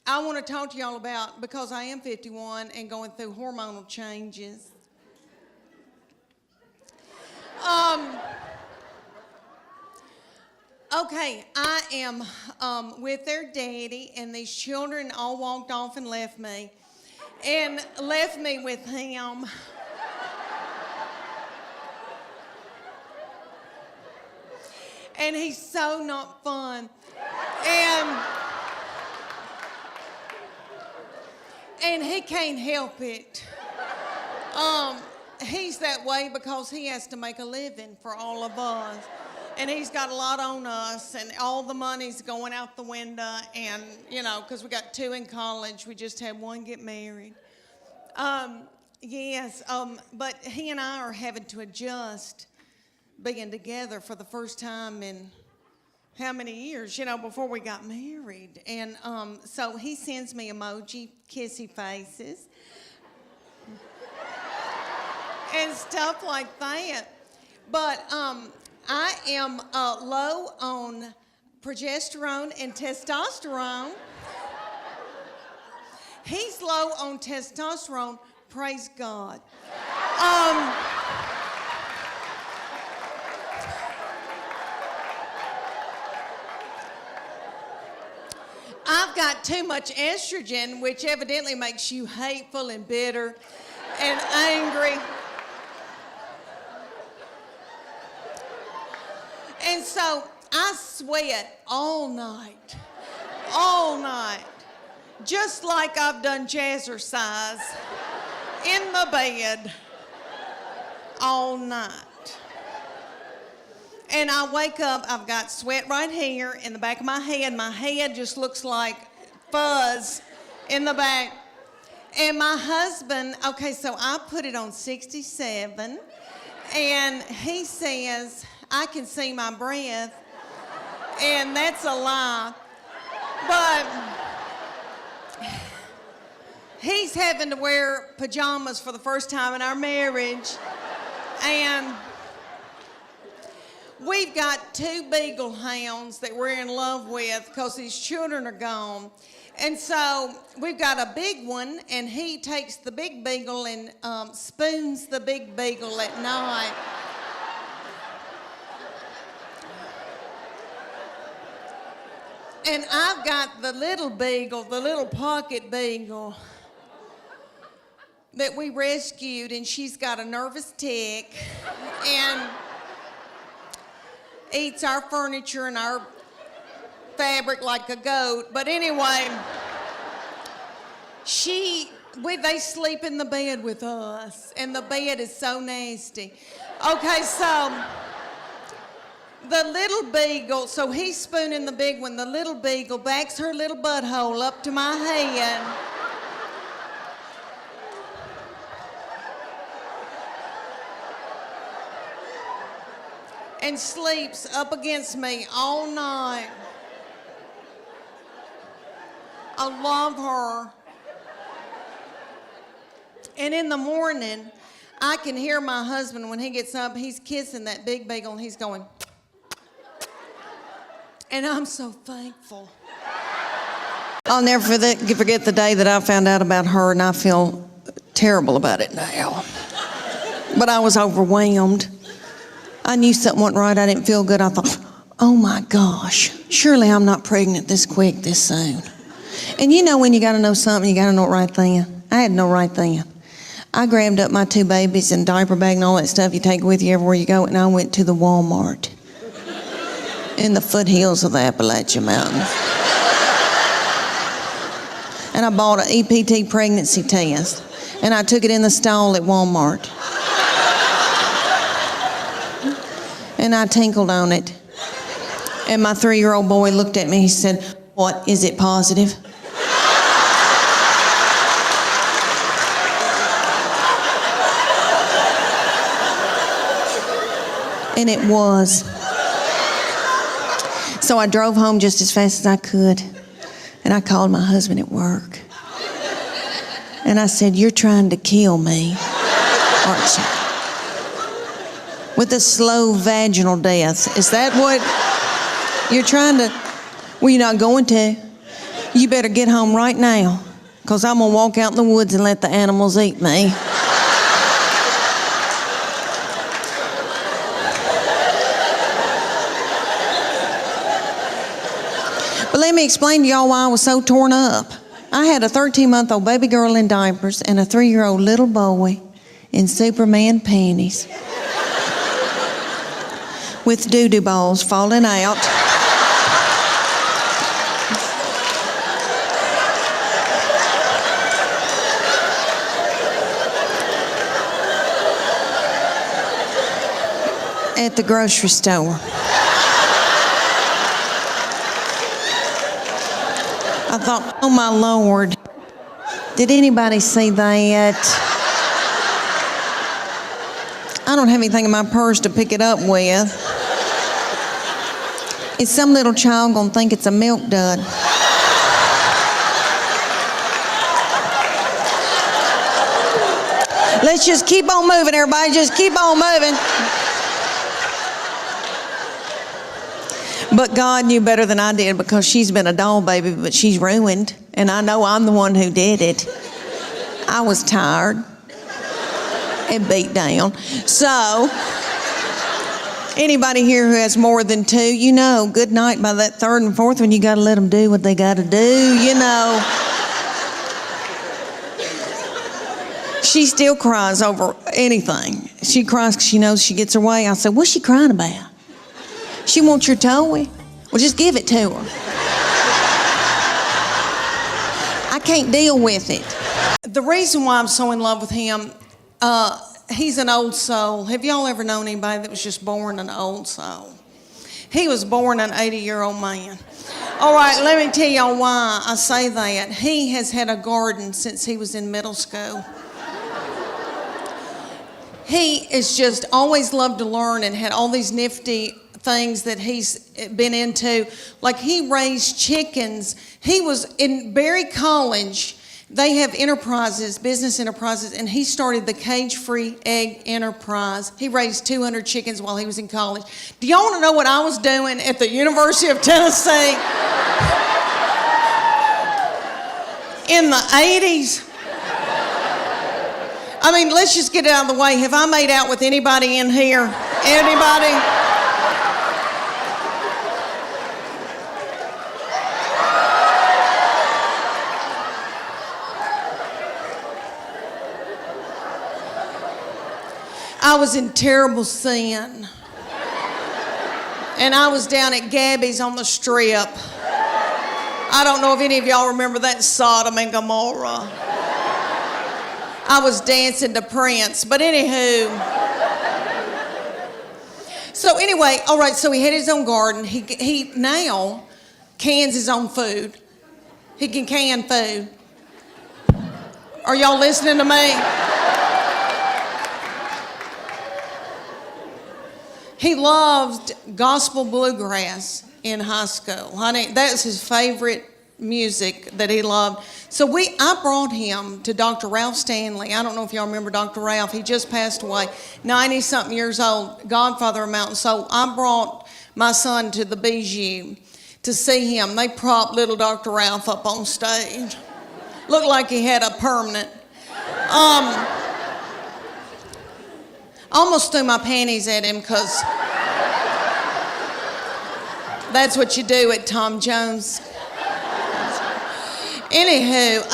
I want to talk to y'all about, because I am 51 and going through hormonal changes. Okay, I am with their daddy, and these children all walked off and left me with him. And he's so not fun. And he can't help it. He's that way because he has to make a living for all of us. And he's got a lot on us, and all the money's going out the window. And, because we got 2 in college, we just had 1 get married. But he and I are having to adjust being together for the first time in how many years, before we got married. And so he sends me emoji, kissy faces, and stuff like that. But I am low on progesterone and testosterone. He's low on testosterone, praise God. I've got too much estrogen, which evidently makes you hateful and bitter and angry. And so I sweat all night, just like I've done jazzercise in the bed all night. And I wake up, I've got sweat right here in the back of my head. My head just looks like fuzz in the back. And my husband, okay, so I put it on 67, and he says, I can see my breath, and that's a lie. But he's having to wear pajamas for the first time in our marriage, and we've got 2 beagle hounds that we're in love with because these children are gone. And so we've got a big one, and he takes the big beagle and spoons the big beagle at night. And I've got the little beagle, the little pocket beagle that we rescued, and she's got a nervous tick and eats our furniture and our fabric like a goat. But anyway, they sleep in the bed with us, and the bed is so nasty. Okay, so the little beagle, so he's spooning the big one. The little beagle backs her little butthole up to my head. And sleeps up against me all night. I love her. And in the morning, I can hear my husband when he gets up, he's kissing that big beagle, and he's going, and I'm so thankful. I'll never forget the day that I found out about her, and I feel terrible about it now. But I was overwhelmed. I knew something wasn't right. I didn't feel good. I thought, oh my gosh, surely I'm not pregnant this quick, this soon. And when you got to know something, you got to know it right then. I had to know right then. I grabbed up my 2 babies and diaper bag and all that stuff you take with you everywhere you go, and I went to the Walmart in the foothills of the Appalachian Mountains. And I bought an EPT pregnancy test, and I took it in the stall at Walmart. And I tinkled on it. And my 3-year-old boy looked at me, he said, "What, is it positive?" And it was. So I drove home just as fast as I could, and I called my husband at work. And I said, "You're trying to kill me, aren't you? With a slow vaginal death. Is that what you're trying to?" "Well, you're not going to." You better get home right now, because I'm going to walk out in the woods and let the animals eat me. But let me explain to y'all why I was so torn up. I had a 13-month-old baby girl in diapers and a 3-year-old little boy in Superman panties with doo-doo balls falling out. At the grocery store. I thought, oh my Lord, did anybody see that? I don't have anything in my purse to pick it up with. Is some little child gonna think it's a milk dud? Let's just keep on moving, everybody. Just keep on moving. But God knew better than I did, because she's been a doll baby, but she's ruined. And I know I'm the one who did it. I was tired and beat down. So, anybody here who has more than two, you know, good night by that third and fourth one, you got to let them do what they got to do, you know. She still cries over anything. She cries because she knows she gets her way. I said, what's she crying about? She wants your toy? Well, just give it to her. I can't deal with it. The reason why I'm so in love with him, he's an old soul. Have y'all ever known anybody that was just born an old soul? He was born an 80-year-old man. All right, let me tell y'all why I say that. He has had a garden since he was in middle school. He is just always loved to learn and had all these nifty things that he's been into. Like, he raised chickens. He was in Berry College. They have enterprises, business enterprises, and he started the cage-free egg enterprise. He raised 200 chickens while he was in college. Do y'all want to know what I was doing at the University of Tennessee in the 80s? I mean, let's just get it out of the way. Have I made out with anybody in here? Anybody? I was in terrible sin. And I was down at Gabby's on the Strip. I don't know if any of y'all remember that Sodom and Gomorrah. I was dancing to Prince, but anywho. So anyway, all right, so he had his own garden. He now cans his own food. He can can food. Are y'all listening to me? He loved gospel bluegrass in high school. Honey, that's his favorite music that he loved. So I brought him to Dr. Ralph Stanley. I don't know if y'all remember Dr. Ralph. He just passed away, 90-something years old, godfather of Mountain. So I brought my son to the Bijou to see him. They propped little Dr. Ralph up on stage. Looked like he had a permanent. Almost threw my panties at him, because that's what you do at Tom Jones. Anywho,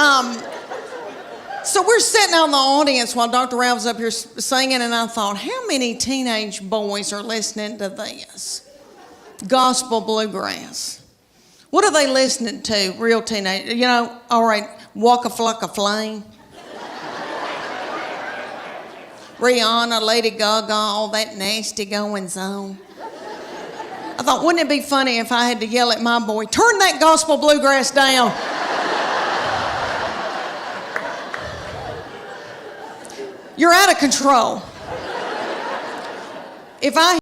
so we're sitting out in the audience while Dr. Ralph's up here singing, and I thought, how many teenage boys are listening to this? Gospel bluegrass. What are they listening to, real teenage? You know, all right, Waka Flocka Flame. Rihanna, Lady Gaga, all that nasty goings on. I thought, wouldn't it be funny if I had to yell at my boy, turn that gospel bluegrass down. You're out of control. If I